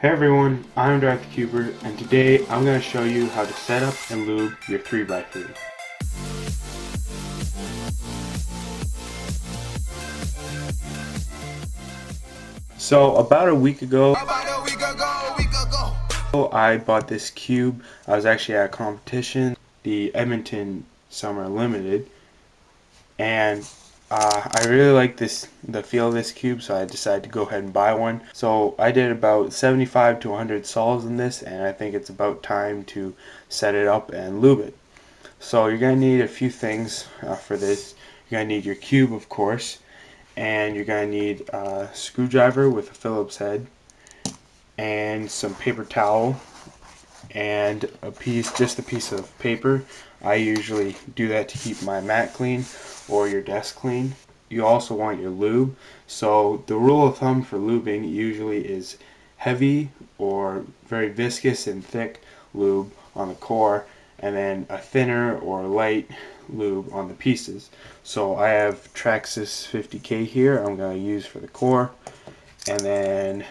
Hey everyone, I'm Dr. Cuber, and today I'm going to show you how to set up and lube your 3x3. So about a week ago, I bought this cube. I was actually at a competition, the Edmonton Summer Limited, and I really like the feel of this cube, so I decided to go ahead and buy one. So I did about 75 to 100 sols in this, and I think it's about time to set it up and lube it. So you're going to need a few things for this. You're going to need your cube, of course, and you're going to need a screwdriver with a Phillips head, and some paper towel, and just a piece of paper. I usually do that to keep my mat clean or your desk clean. You also want your lube. So the rule of thumb for lubing usually is heavy or very viscous and thick lube on the core, and then a thinner or light lube on the pieces. So I have Traxxas 50K here I'm going to use for the core, and then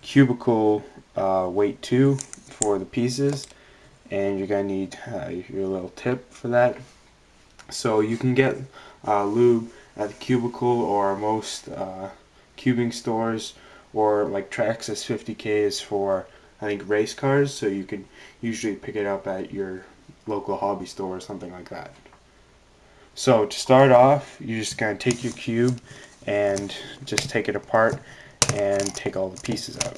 cubicle weight 2 for the pieces, and you're going to need your little tip for that. So you can get lube at the cubicle or most cubing stores, or like Traxxas 50K is for I think race cars, so you can usually pick it up at your local hobby store or something like that. So to start off, you're just going to take your cube and just take it apart and take all the pieces out.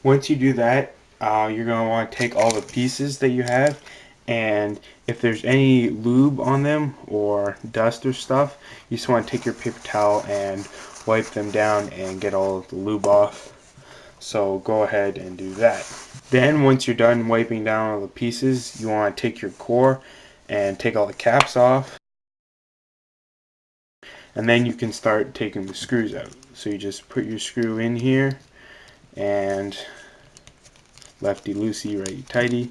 Once you do that, you're going to want to take all the pieces that you have, and if there's any lube on them or dust or stuff, you just want to take your paper towel and wipe them down and get all of the lube off. So go ahead and do that. Then once you're done wiping down all the pieces, you want to take your core and take all the caps off, and then you can start taking the screws out. So you just put your screw in here and lefty loosey, righty tighty.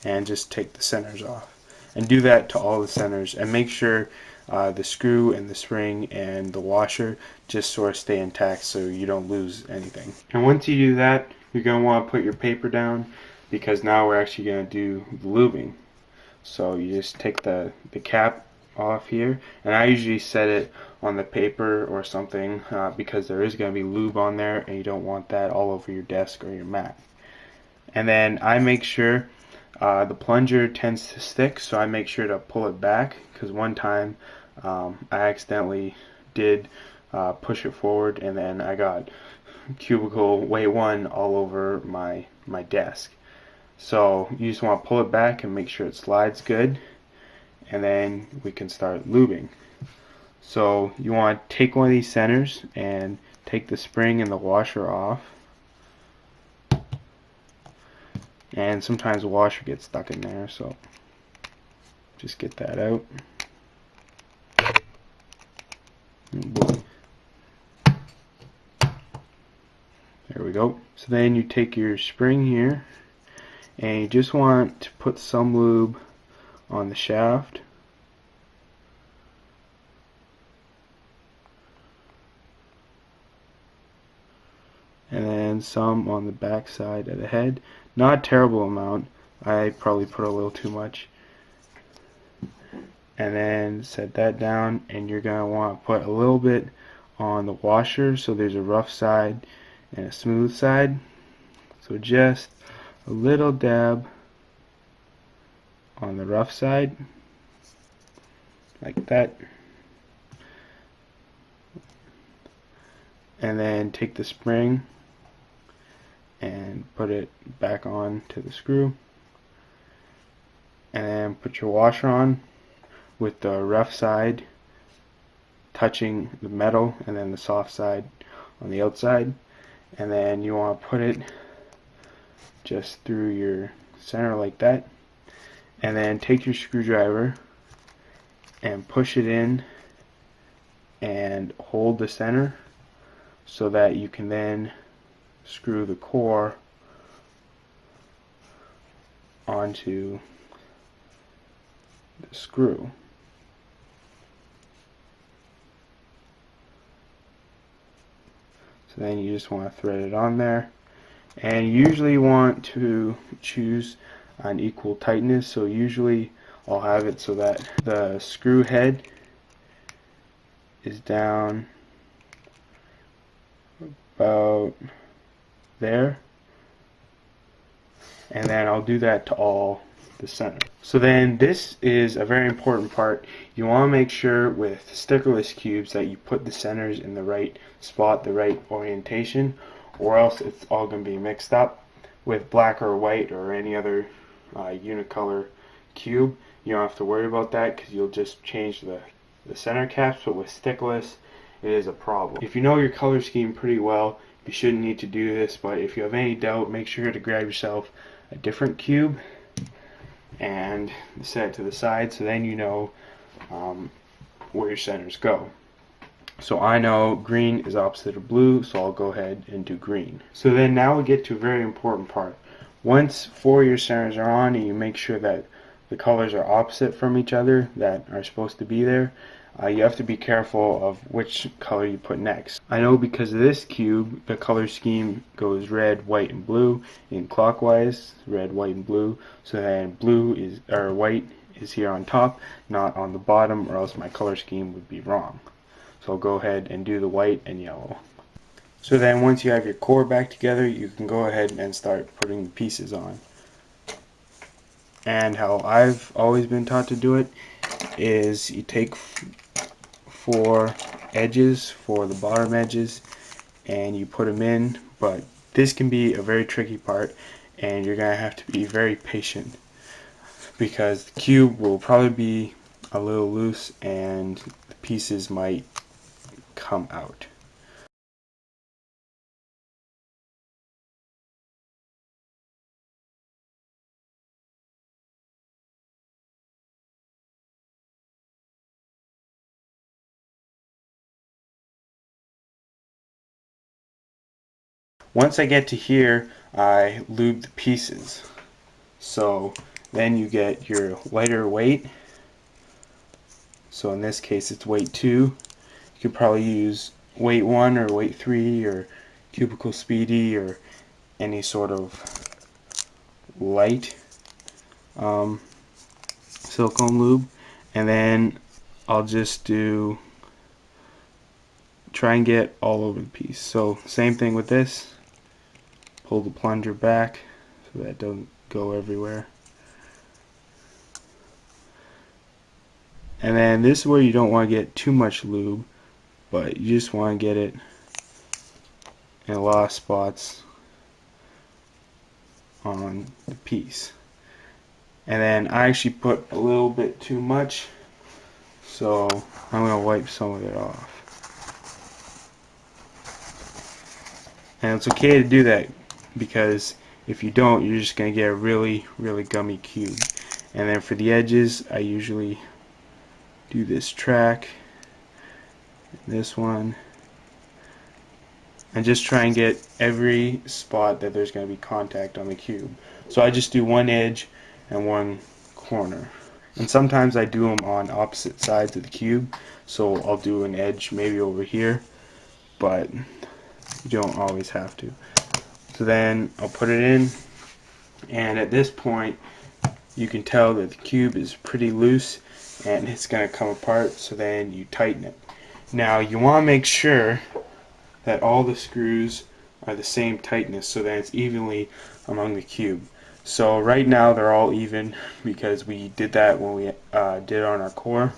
And just take the centers off. And do that to all the centers, and make sure the screw and the spring and the washer just sort of stay intact so you don't lose anything. And once you do that, you're going to want to put your paper down, because now we're actually going to do the lubing. So you just take the cap off here, and I usually set it on the paper or something because there is going to be lube on there, and you don't want that all over your desk or your mat. And then I make sure the plunger tends to stick, so I make sure to pull it back, because one time I accidentally did push it forward, and then I got cubicle weight 1 all over my desk. So you just want to pull it back and make sure it slides good, and then we can start lubing. So you want to take one of these centers and take the spring and the washer off, and sometimes the washer gets stuck in there, so just get that out. There we go. So then you take your spring here, and you just want to put some lube on the shaft, and then some on the back side of the head. Not a terrible amount. I probably put a little too much. And then set that down, and you're going to want to put a little bit on the washer, so there's a rough side and a smooth side. So just a little dab on the rough side, like that. And then take the spring and put it back on to the screw, and then put your washer on with the rough side touching the metal and then the soft side on the outside. And then you want to put it just through your center like that, and then take your screwdriver and push it in and hold the center, so that you can then screw the core onto the screw. So then you just want to thread it on there. And you usually want to choose an equal tightness. So usually I'll have it so that the screw head is down about there. And then I'll do that to all the center. So then this is a very important part. You want to make sure with stickerless cubes that you put the centers in the right spot, the right orientation, or else it's all going to be mixed up. With black or white or any other unicolor cube, you don't have to worry about that because you'll just change the center caps. But with stickless, it is a problem. If you know your color scheme pretty well, you shouldn't need to do this, but if you have any doubt, make sure to grab yourself a different cube and set it to the side, so then you know where your centers go. So I know green is opposite of blue, so I'll go ahead and do green. So then now we get to a very important part. Once 4 of your centers are on and you make sure that the colors are opposite from each other that are supposed to be there, you have to be careful of which color you put next. I know because of this cube, the color scheme goes red, white, and blue in clockwise, red, white, and blue. So then white is here on top, not on the bottom, or else my color scheme would be wrong. So I'll go ahead and do the white and yellow. So then once you have your core back together, you can go ahead and start putting the pieces on. And how I've always been taught to do it is you take 4 edges for the bottom edges and you put them in, but this can be a very tricky part and you're gonna have to be very patient because the cube will probably be a little loose and the pieces might come out. Once I get to here, I lube the pieces. So then you get your lighter weight. So in this case it's weight 2. You could probably use weight 1 or weight 3 or cubicle speedy or any sort of light silicone lube. And then I'll just try and get all over the piece. So same thing with this. Pull the plunger back so that it doesn't go everywhere. And then this is where you don't want to get too much lube, but you just want to get it in a lot of spots on the piece. And then I actually put a little bit too much, so I'm going to wipe some of it off. And it's okay to do that because if you don't, you're just going to get a really, really gummy cube. And then for the edges, I usually do this track, this one, and just try and get every spot that there's going to be contact on the cube. So I just do one edge and one corner. And sometimes I do them on opposite sides of the cube, so I'll do an edge maybe over here, but you don't always have to. So then I'll put it in, and at this point you can tell that the cube is pretty loose and it's going to come apart, so then you tighten it. Now you want to make sure that all the screws are the same tightness so that it's evenly among the cube. So right now they're all even because we did that when we did on our core,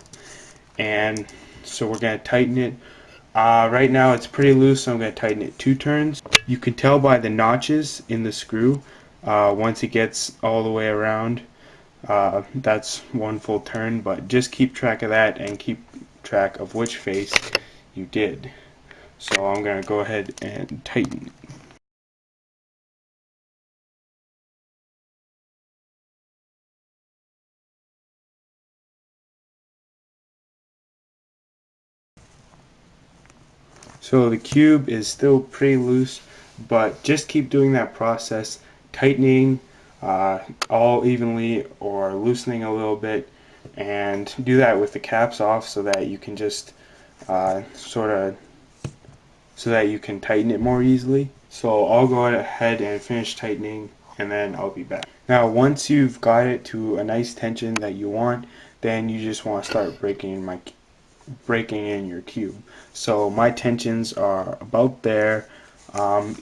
and so we're going to tighten it. Right now it's pretty loose, so I'm going to tighten it 2 turns. You can tell by the notches in the screw once it gets all the way around. That's 1 full turn, but just keep track of that and keep track of which face you did. So I'm going to go ahead and tighten it. So the cube is still pretty loose, but just keep doing that process, tightening all evenly or loosening a little bit, and do that with the caps off so that you can just sort of so that you can tighten it more easily. So I'll go ahead and finish tightening, and then I'll be back. Now once you've got it to a nice tension that you want, then you just want to start breaking in your cube. So my tensions are about there.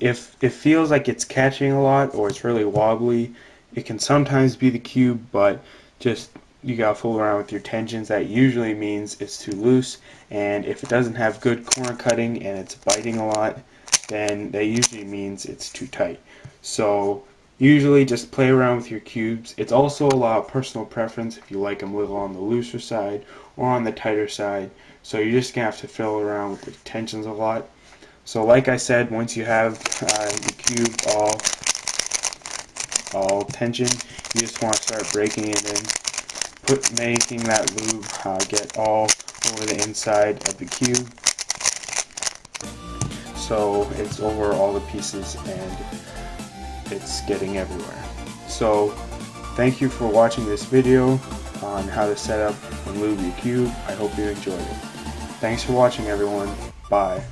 If it feels like it's catching a lot or it's really wobbly, it can sometimes be the cube, but just you gotta fool around with your tensions. That usually means it's too loose, and if it doesn't have good corner cutting and it's biting a lot, then that usually means it's too tight. So usually just play around with your cubes. It's also a lot of personal preference if you like them a little on the looser side or on the tighter side. So you're just gonna have to fiddle around with the tensions a lot. So like I said, once you have the cube all tension, you just want to start breaking it in, making that lube get all over the inside of the cube, so it's over all the pieces and it's getting everywhere. So thank you for watching this video on how to set up and lube your cube. I hope you enjoyed it. Thanks for watching, everyone. Bye.